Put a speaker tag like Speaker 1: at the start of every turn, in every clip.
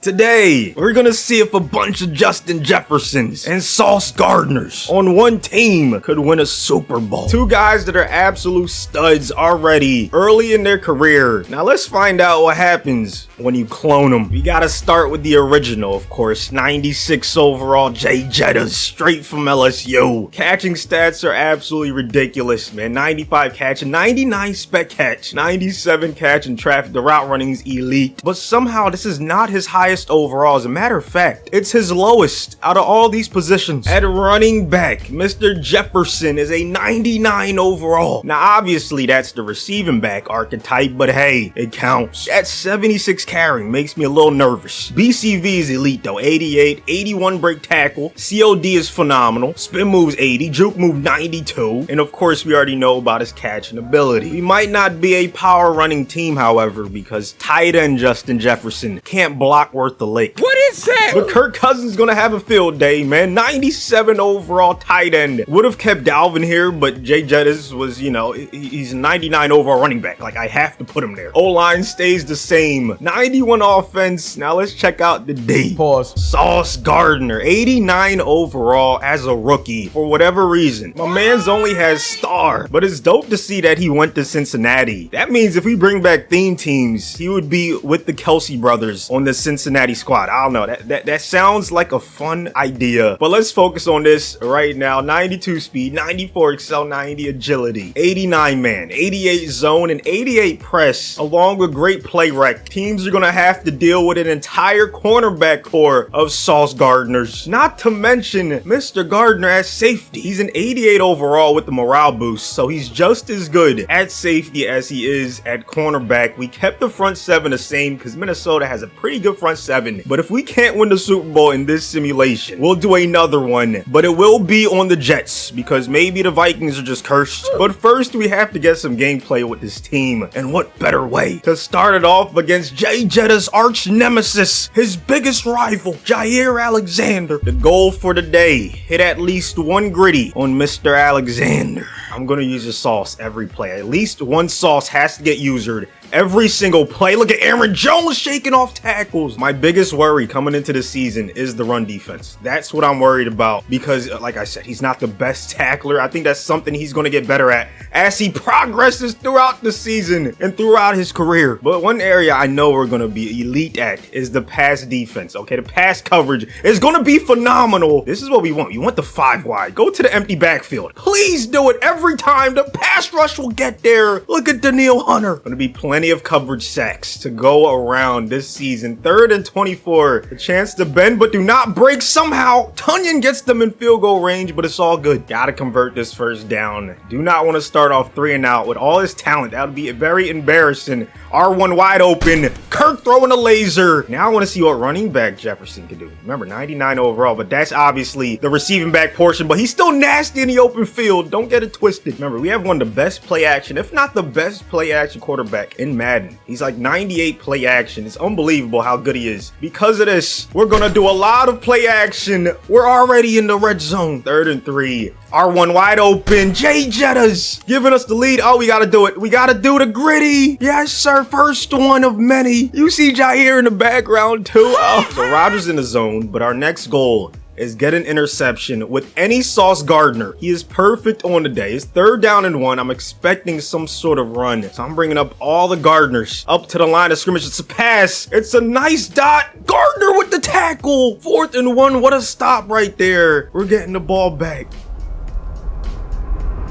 Speaker 1: Today, we're gonna see if a bunch of Justin Jeffersons and Sauce Gardners on one team could win a Super Bowl. Two guys that are absolute studs already early in their career. Now let's find out what happens when you clone them. We gotta start with the original, of course. 96 overall Jay Jettas, straight from LSU. Catching stats are absolutely ridiculous, man. 95 catch, 99 spec catch, 97 catch and traffic. The route running is elite, but somehow this is not his highest overall. As a matter of fact, it's his lowest out of all these positions. At running back, Mr. Jefferson is a 99 overall. Now obviously that's the receiving back archetype, but hey, it counts. At 76 carrying makes me a little nervous. BCV is elite though, 88, 81 break tackle, COD is phenomenal, spin moves 80, juke move 92, and of course we already know about his catching ability. We might not be a power running team, however, because tight end Justin Jefferson can't block worth the lick.
Speaker 2: What is that?
Speaker 1: But Kirk Cousins gonna have a field day, man. 97 overall tight end. Would have kept Dalvin here, but Jay Jettas was, you know, he's a 99 overall running back. Like, I have to put him there. O-line stays the same. 91 offense. Now let's check out the D.
Speaker 2: Pause.
Speaker 1: Sauce Gardner, 89 overall as a rookie. For whatever reason, my man's only has star, but it's dope to see that he went to Cincinnati. That means if we bring back theme teams, he would be with the Kelsey brothers on the Cincinnati squad. I don't know, that sounds like a fun idea, but let's focus on this right now. 92 speed, 94 excel, 90 agility, 89 man, 88 zone, and 88 press, along with great play rec. Teams are gonna have to deal with an entire cornerback core of Sauce Gardners, not to mention Mr. Gardner at safety. He's an 88 overall with the morale boost, so he's just as good at safety as he is at cornerback. We kept the front seven the same because Minnesota has a pretty good front seven, but if we can't win the Super Bowl in this simulation, we'll do another one, but it will be on the Jets because maybe the Vikings are just cursed. But first we have to get some gameplay with this team, and what better way to start it off against Jay Jetta's arch nemesis, his biggest rival, Jaire Alexander. The goal for the day, hit at least one gritty on Mr. Alexander. I'm gonna use a sauce every play. At least one sauce has to get used every single play. Look at Aaron Jones shaking off tackles. My biggest worry coming into the season is the run defense. That's what I'm worried about because, like I said, he's not the best tackler. I think that's something he's going to get better at as he progresses throughout the season and throughout his career. But one area I know we're going to be elite at is the pass defense. Okay, the pass coverage is going to be phenomenal. This is what we want. You want the 5 wide. Go to the empty backfield. Please do it every time. The pass rush will get there. Look at Danielle Hunter. Going to be plenty of coverage sacks to go around this season. 3rd and 24. A chance to bend but do not break. Somehow Tunyon gets them in field goal range, but it's all good. Gotta convert this first down. Do not want to start off 3 and out with all his talent. That would be very embarrassing. R1 wide open. Kirk throwing a laser. Now I want to see what running back Jefferson can do. Remember, 99 overall, but that's obviously the receiving back portion, but he's still nasty in the open field. Don't get it twisted. Remember, we have one of the best play action, if not the best play action quarterback in Madden. He's like 98 play action. It's unbelievable how good he is. Because of this, we're gonna do a lot of play action. We're already in the red zone. 3rd and 3. R1 wide open. Jay Jettas giving us the lead. Oh, we gotta do it. We gotta do the gritty. Yes, sir. First one of many. You see Jaire in the background too. Oh. So Rodgers in the zone, but our next goal is get an interception with any Sauce Gardner. He is perfect on the day. It's 3rd down and 1. I'm expecting some sort of run. So I'm bringing up all the Gardners up to the line of scrimmage. It's a pass. It's a nice dot. Gardner with the tackle. 4th and 1. What a stop right there. We're getting the ball back.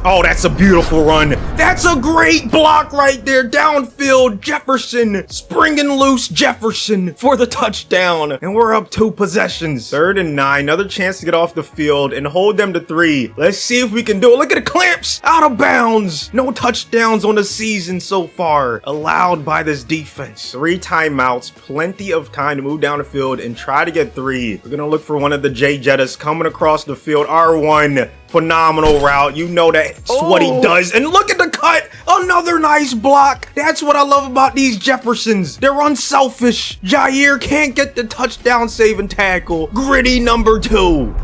Speaker 1: Oh, that's a beautiful run. That's a great block right there. Downfield, Jefferson, springing loose Jefferson for the touchdown. And we're up 2 possessions. 3rd and 9. Another chance to get off the field and hold them to 3. Let's see if we can do it. Look at the clamps. Out of bounds. No touchdowns on the season so far allowed by this defense. 3 timeouts. Plenty of time to move down the field and try to get 3. We're going to look for one of the Jay Jettas coming across the field. R1. Phenomenal route. You know that's what he does. And look at the cut. Another nice block. That's what I love about these Jeffersons. They're unselfish. Jaire can't get the touchdown saving tackle. Gritty number 2.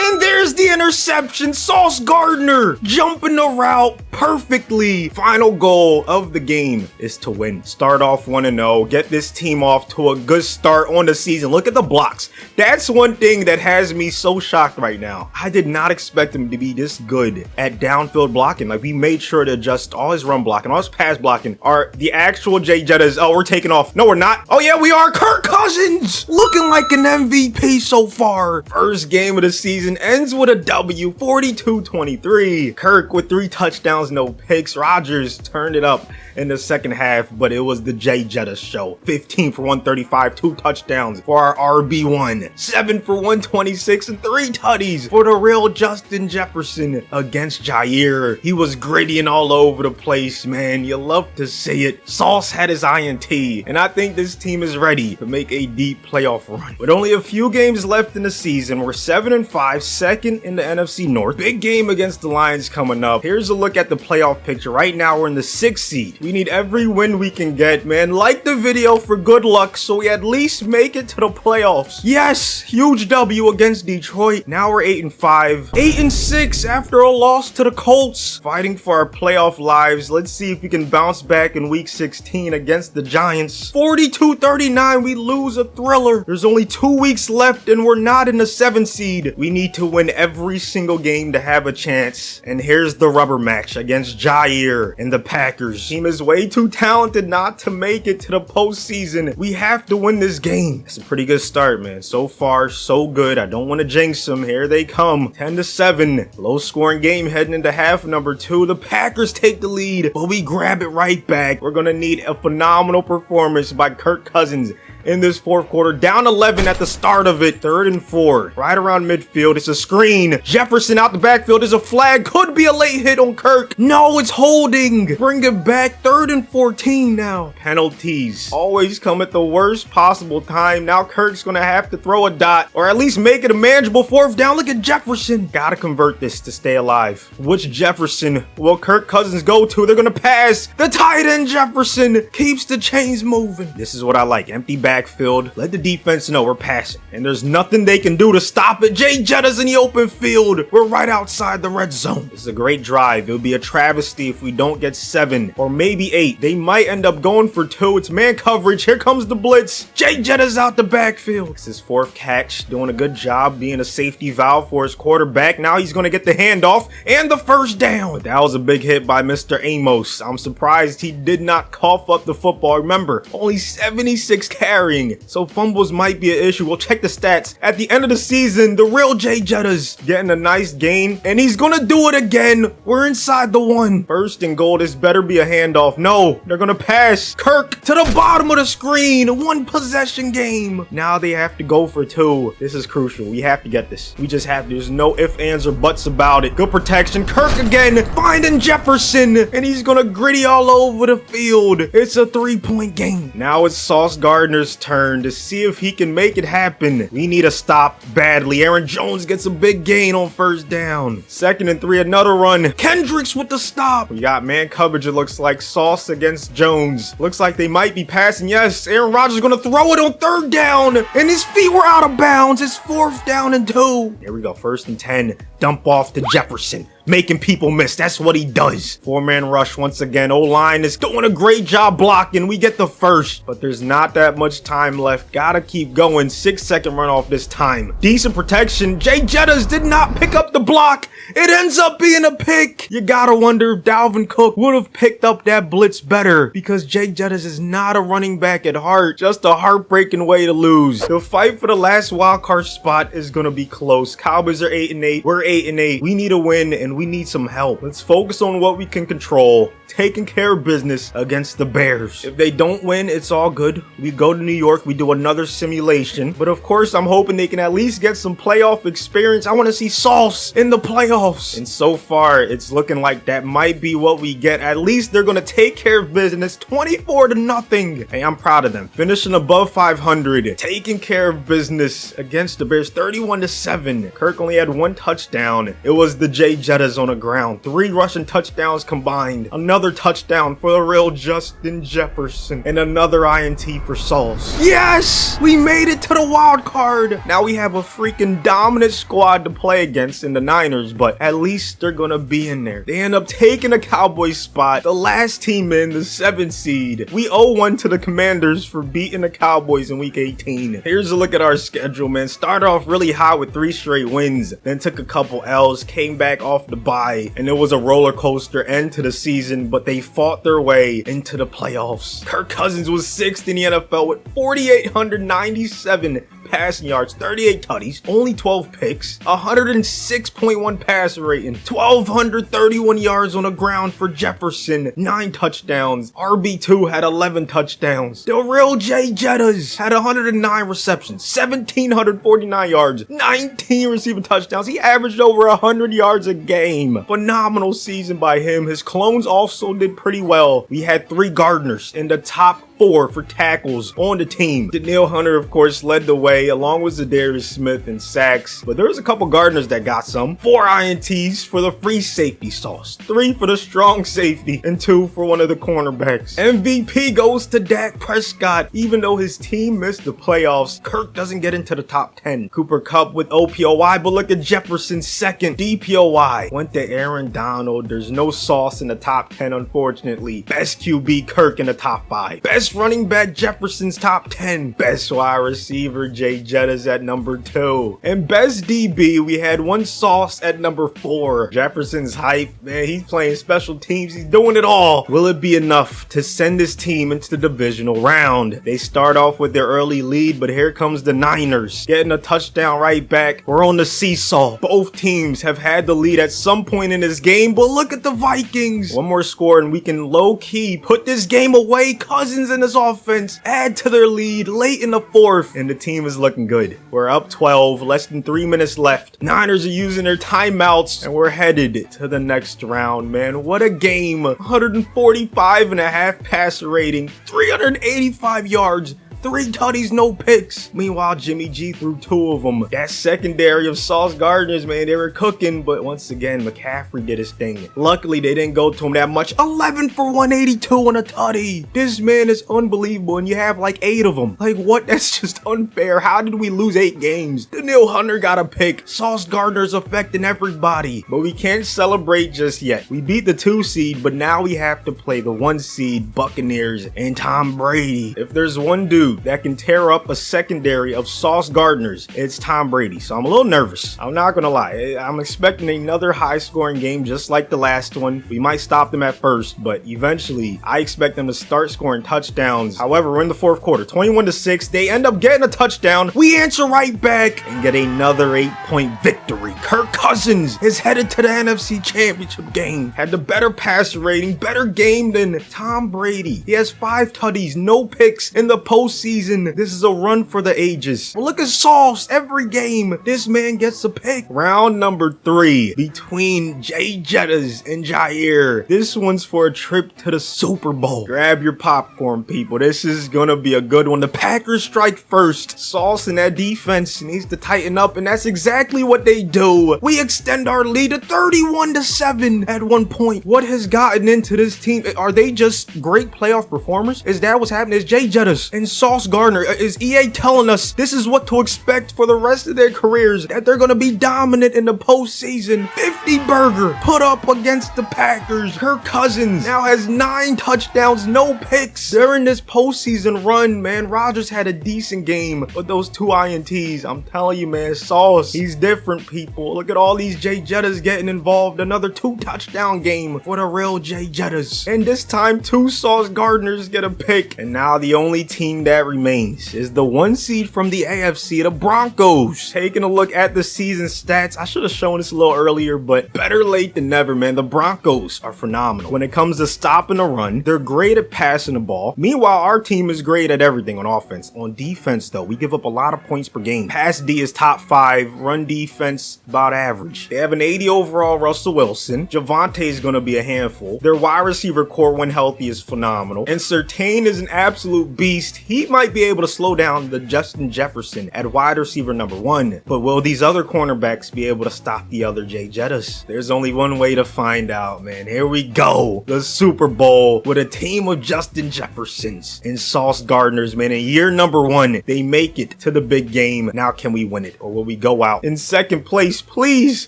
Speaker 1: And there's the interception. Sauce Gardner jumping the route perfectly. Final goal of the game is to win. Start off 1-0. Get this team off to a good start on the season. Look at the blocks. That's one thing that has me so shocked right now. I did not expect him to be this good at downfield blocking. Like, we made sure to adjust all his run blocking, all his pass blocking. Are the actual J Jettas? Oh, we're taking off. No, we're not. Oh yeah, we are. Kirk Cousins looking like an MVP so far. First game of the season ends with a W, 42-23. Kirk with 3 touchdowns, no picks. Rodgers turned it up in the second half, but it was the J Jettas show. 15 for 135, 2 touchdowns for our RB1, 7 for 126, and 3 tutties for the real Justin Jefferson against Jair. He was gritty and all over the place, man. You love to see it. Sauce had his INT, and I think this team is ready to make a deep playoff run. With only a few games left in the season, we're 7-5, second in the NFC North. Big game against the Lions coming up. Here's a look at the playoff picture. Right now, we're in the 6th seed. We need every win we can get, man. Like the video for good luck so we at least make it to the playoffs. Yes, huge W against Detroit. Now we're 8-5. 8-6 after a loss to the Colts. Fighting for our playoff lives. Let's see if we can bounce back in week 16 against the Giants. 42-39, we lose a thriller. There's only 2 weeks left and we're not in the 7th seed. We need to win every single game to have a chance. And here's the rubber match against Jair and the Packers. Team is way too talented not to make it to the postseason. We have to win this game. It's a pretty good start, man. So far, so good. I don't want to jinx them. Here they come. 10-7. Low scoring game heading into half number 2. The Packers take the lead, but we grab it right back. We're going to need a phenomenal performance by Kirk Cousins in this 4th quarter. Down 11 at the start of it. 3rd and 4. Right around midfield. It's a screen. Jefferson out the backfield. There's a flag. Could be a late hit on Kirk. No, it's holding. Bring it back. 3rd and 14 now. Penalties always come at the worst possible time. Now Kirk's gonna have to throw a dot or at least make it a manageable 4th down. Look at Jefferson. Gotta convert this to stay alive. Which Jefferson will Kirk Cousins go to? They're gonna pass. The tight end Jefferson keeps the chains moving. This is what I like. Empty backfield. Let the defense know we're passing. And there's nothing they can do to stop it. J Jettas in the open field. We're right outside the red zone. This is a great drive. It would be a travesty if we don't get 7 or maybe 8. They might end up going for 2. It's man coverage. Here comes the blitz. J Jettas out the backfield. It's his 4th catch. Doing a good job being a safety valve for his quarterback. Now he's going to get the handoff and the 1st down. That was a big hit by Mr. Amos. I'm surprised he did not cough up the football. Remember, only 76 carrying, so fumbles might be an issue. We'll check the stats at the end of the season. The real J Jettas getting a nice gain, and he's gonna do it again. We're inside the 1. 1st and goal. This better be a handoff. No, they're gonna pass. Kirk to the bottom of the screen. 1 possession game. Now they have to go for 2. This is crucial. We have to get this. We just have to. There's no ifs, ands, or buts about it. Good protection. Kirk again finding Jefferson, and he's gonna gritty all over the field. It's a 3-point game. Now it's Sauce Gardner's turn to see if he can make it happen. We need a stop badly. Aaron Jones gets a big gain on 1st down. 2nd and 3, another run. Kendricks with the stop. We got man coverage. It looks like Sauce against Jones. Looks like they might be passing. Yes, Aaron Rodgers gonna throw it on 3rd down, and his feet were out of bounds. It's 4th down and 2. There we go. 1st and 10. Dump off to Jefferson. Making people miss. That's what he does. 4-man rush once again. O-line is doing a great job blocking. We get the 1st, but there's not that much time left. Gotta keep going. 6-second runoff this time. Decent protection. J Jettas did not pick up the block. It ends up being a pick. You gotta wonder if Dalvin Cook would have picked up that blitz better, because J Jettas is not a running back at heart. Just a heartbreaking way to lose. The fight for the last wildcard spot is gonna be close. Cowboys are 8-8. We're 8-8. We need a win, and we need some help. Let's focus on what we can control. Taking care of business against the Bears. If they don't win, it's all good. We go to New York. We do another simulation. But of course, I'm hoping they can at least get some playoff experience. I want to see Sauce in the playoffs. And so far, it's looking like that might be what we get. At least they're going to take care of business. 24-0. Hey, I'm proud of them. Finishing above 500. Taking care of business against the Bears. 31-7. Kirk only had 1 touchdown. It was the J Jettas on the ground. 3 rushing touchdowns combined. Another another touchdown for the real Justin Jefferson, and another INT for Sauce. Yes! We made it to the wild card! Now we have a freaking dominant squad to play against in the Niners, but at least they're gonna be in there. They end up taking the Cowboys spot, the last team in, the 7th seed. We owe one to the Commanders for beating the Cowboys in week 18. Here's a look at our schedule, man. Started off really high with 3 straight wins, then took a couple L's, came back off the bye, and it was a roller coaster end to the season, but they fought their way into the playoffs. Kirk Cousins was 6th in the NFL with 4,897 passing yards, 38 tutties, only 12 picks, 106.1 passer rating, 1,231 yards on the ground for Jefferson, 9 touchdowns. RB2 had 11 touchdowns. The real Jay Jettas had 109 receptions, 1,749 yards, 19 receiving touchdowns. He averaged over 100 yards a game. Phenomenal season by him. His clones also did pretty well. We had 3 Gardners in the top 4 for tackles on the team. Danielle Hunter, of course, led the way, along with Zadarius Smith in sacks, but there was a couple Gardners that got some. 4 INTs for the free safety Sauce, 3 for the strong safety, and 2 for one of the cornerbacks. MVP goes to Dak Prescott. Even though his team missed the playoffs, Kirk doesn't get into the top 10. Cooper Kupp with OPOY, but look at Jefferson's 2nd. DPOY went to Aaron Donald. There's no Sauce in the top 10, unfortunately. Best QB Kirk in the top 5. Best running back Jefferson's top 10. Best wide receiver Jay Jettas at number 2. And best DB, we had one Sauce at number 4. Jefferson's hype, man, he's playing special teams, he's doing it all. Will it be enough to send this team into the divisional round? They start off with their early lead, but here comes the Niners getting a touchdown right back. We're on the seesaw. Both teams have had the lead at some point in this game, but look at the Vikings. One more score and we can low-key put this game away. Cousins in this offense add to their lead late in the 4th, and the team is looking good. We're up 12, less than 3 minutes left. Niners are using their timeouts, and we're headed to the next round, man. What a game. 145.5 passer rating, 385 yards, 3 tutties, no picks. Meanwhile, Jimmy G threw 2 of them. That secondary of Sauce Gardner's, man, they were cooking, but once again, McCaffrey did his thing. Luckily, they didn't go to him that much. 11 for 182 on a tutty. This man is unbelievable, and you have like 8 of them. Like, what? That's just unfair. How did we lose 8 games? Danielle Hunter got a pick. Sauce Gardner's affecting everybody, but we can't celebrate just yet. We beat the 2 seed, but now we have to play the 1 seed Buccaneers and Tom Brady. If there's one dude that can tear up a secondary of Sauce Gardner's, it's Tom Brady. So I'm a little nervous. I'm not gonna lie. I'm expecting another high-scoring game just like the last one. We might stop them at first, but eventually I expect them to start scoring touchdowns. However, we're in the 4th quarter, 21-6. They end up getting a touchdown. We answer right back and get another 8-point victory. Kirk Cousins is headed to the NFC Championship game. Had the better passer rating, better game than Tom Brady. He has 5 tutties, no picks in the postseason. This is a run for the ages. Well, look at Sauce. Every game, this man gets a pick. Round number 3 between Jay Jettas and Jair. This one's for a trip to the Super Bowl. Grab your popcorn, people. This is gonna be a good one. The Packers strike first. Sauce and that defense needs to tighten up, and that's exactly what they do. We extend our lead to 31-7 at one point. What has gotten into this team? Are they just great playoff performers? Is that what's happening? Is Jay Jettas and Sauce Gardner, is EA telling us this is what to expect for the rest of their careers, that they're gonna be dominant in the postseason? 50 burger put up against the Packers. Kirk Cousins now has 9 touchdowns, no picks during this postseason run, man. Rodgers had a decent game, but those 2 INTs, I'm telling you, man, Sauce, he's different, people. Look at all these Jay Jettas getting involved. Another 2 touchdown game for the real Jay Jettas, and this time 2 Sauce Gardners get a pick. And now the only team that remains is the 1 seed from the AFC, the Broncos. Taking a look at the season stats, I should have shown this a little earlier, but better late than never, man. The Broncos are phenomenal when it comes to stopping the run. They're great at passing the ball. Meanwhile, our team is great at everything on offense. On defense, though, we give up a lot of points per game. Pass D is top 5, run defense about average. They have an 80 overall Russell Wilson. Javonte is going to be a handful. Their wide receiver core when healthy is phenomenal, and Surtain is an absolute beast. He he might be able to slow down the Justin Jefferson at wide receiver number 1. But will these other cornerbacks be able to stop the other Jay Jettas? There's only one way to find out, man. Here we go. The Super Bowl with a team of Justin Jeffersons and Sauce Gardners, man. In year number 1, they make it to the big game. Now can we win it, or will we go out in second place? Please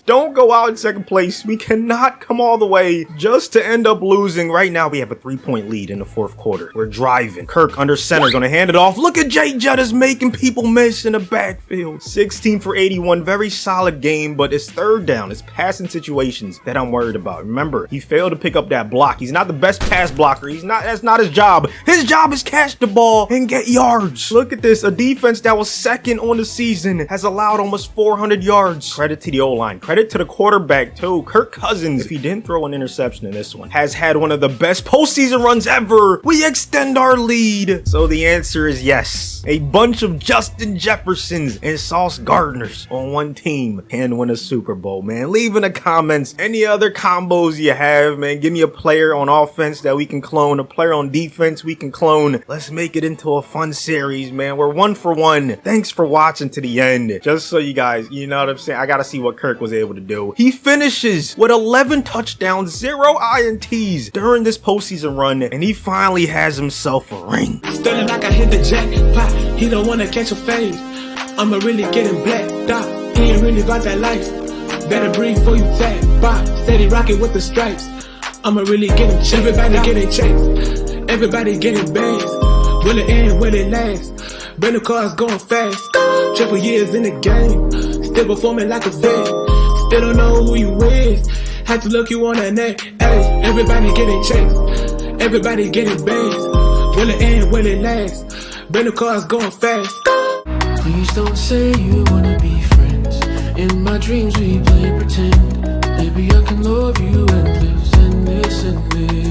Speaker 1: don't go out in second place. We cannot come all the way just to end up losing. Right now we have a 3-point lead in the 4th quarter. We're driving. Kirk under center, gonna hand it off. Look at Jay Jettas making people miss in the backfield. 16 for 81, very solid game, but it's 3rd down. It's passing situations that I'm worried about. Remember, he failed to pick up that block. He's not the best pass blocker. That's not his job. His job is catch the ball and get yards. Look at this. A defense that was 2nd on the season has allowed almost 400 yards. Credit to the O-line. Credit to the quarterback too. Kirk Cousins, if he didn't throw an interception in this one, has had one of the best postseason runs ever. We extend our lead. So the answer is yes. A bunch of Justin Jeffersons and Sauce Gardners on one team can win a Super Bowl, man. Leave in the comments any other combos you have, man. Give me a player on offense that we can clone, a player on defense we can clone. Let's make it into a fun series, man. We're 1 for 1. Thanks for watching to the end. Just so you guys, you know what I'm saying? I gotta see what Kirk was able to do. He finishes with 11 touchdowns, 0 INTs during this postseason run, and he finally has himself a ring.
Speaker 2: Stunning like I hit the jackpot. He don't wanna catch a fade. I'ma really get him blacked out. He ain't really about that life. Better breathe before you tap. Bop, steady rocking with the stripes. I'ma really get him checked. Everybody getting checks. Everybody getting bags. Will it end? Will it last? Brand new cars going fast. Triple years in the game. Still performing like a vet. Still don't know who you is. Had to look you on that neck. Hey, everybody getting checks. Everybody getting bags. Will it end? Will it last? Brand new cars going fast.
Speaker 3: Please don't say you wanna be friends. In my dreams we play pretend. Maybe I can love you endless and this and this.